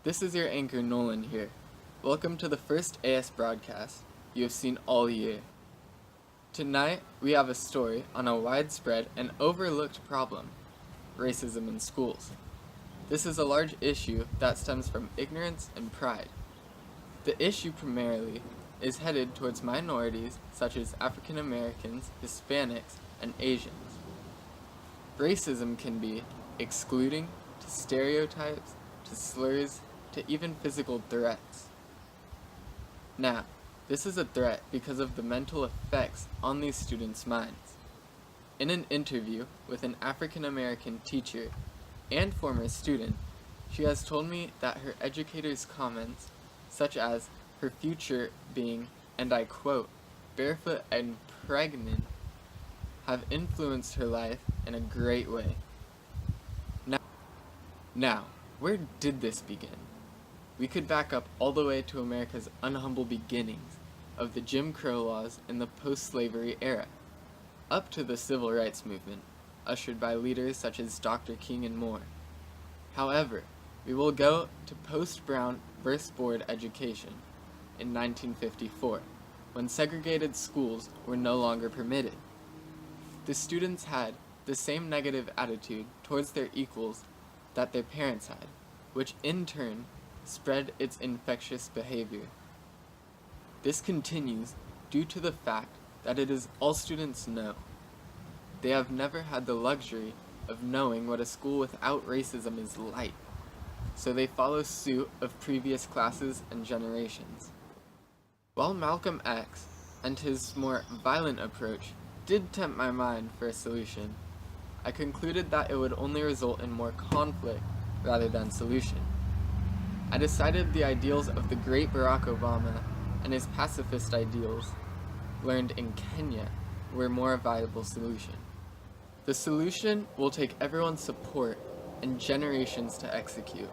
This is your anchor Nolan here. Welcome to the first AS broadcast you have seen all year. Tonight, we have a story on a widespread and overlooked problem: racism in schools. This is a large issue that stems from ignorance and pride. The issue primarily is headed towards minorities such as African Americans, Hispanics, and Asians. Racism can be excluding, to stereotypes, to slurs, to even physical threats. Now, this is a threat because of the mental effects on these students' minds. In an interview with an African American teacher and former student, she has told me that her educator's comments, such as her future being, and I quote, barefoot and pregnant, have influenced her life in a great way. Now, where did this begin? We could back up all the way to America's unhumble beginnings of the Jim Crow laws in the post-slavery era, up to the civil rights movement, ushered by leaders such as Dr. King and more. However, we will go to post-Brown First Board education in 1954, when segregated schools were no longer permitted. The students had the same negative attitude towards their equals that their parents had, which in turn spread its infectious behavior. This continues due to the fact that it is all students know. They have never had the luxury of knowing what a school without racism is like, so they follow suit of previous classes and generations. While Malcolm X and his more violent approach did tempt my mind for a solution, I concluded that it would only result in more conflict rather than solution. I decided the ideals of the great Barack Obama and his pacifist ideals learned in Kenya were more viable solution. The solution will take everyone's support and generations to execute.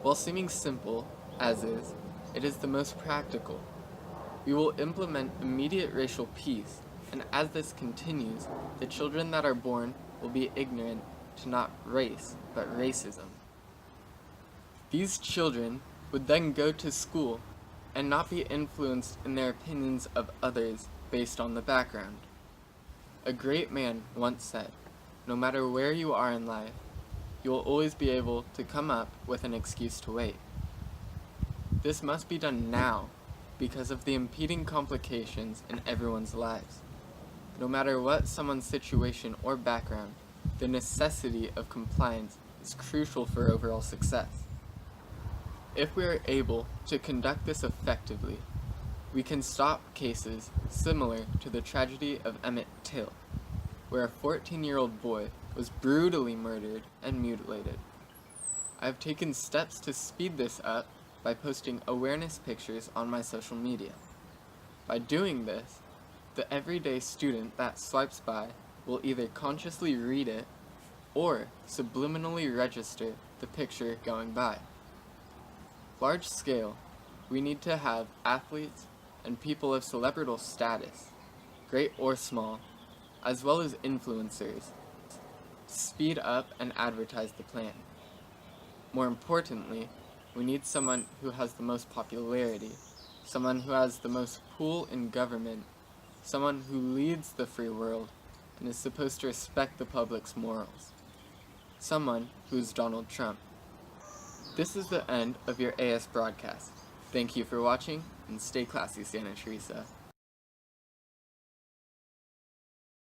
While seeming simple, as is, it is the most practical. We will implement immediate racial peace, and as this continues, the children that are born will be ignorant to not race, but racism. These children would then go to school and not be influenced in their opinions of others based on the background. A great man once said, "No matter where you are in life, you will always be able to come up with an excuse to wait." This must be done now because of the impeding complications in everyone's lives. No matter what someone's situation or background, the necessity of compliance is crucial for overall success. If we are able to conduct this effectively, we can stop cases similar to the tragedy of Emmett Till, where a 14-year-old boy was brutally murdered and mutilated. I have taken steps to speed this up by posting awareness pictures on my social media. By doing this, the everyday student that swipes by will either consciously read it or subliminally register the picture going by. Large scale, we need to have athletes and people of celebrity status, great or small, as well as influencers, speed up and advertise the plan. More importantly, we need someone who has the most popularity, someone who has the most pull in government, someone who leads the free world and is supposed to respect the public's morals. Someone who's Donald Trump. This is the end of your AS broadcast. Thank you for watching, and stay classy, Santa Teresa.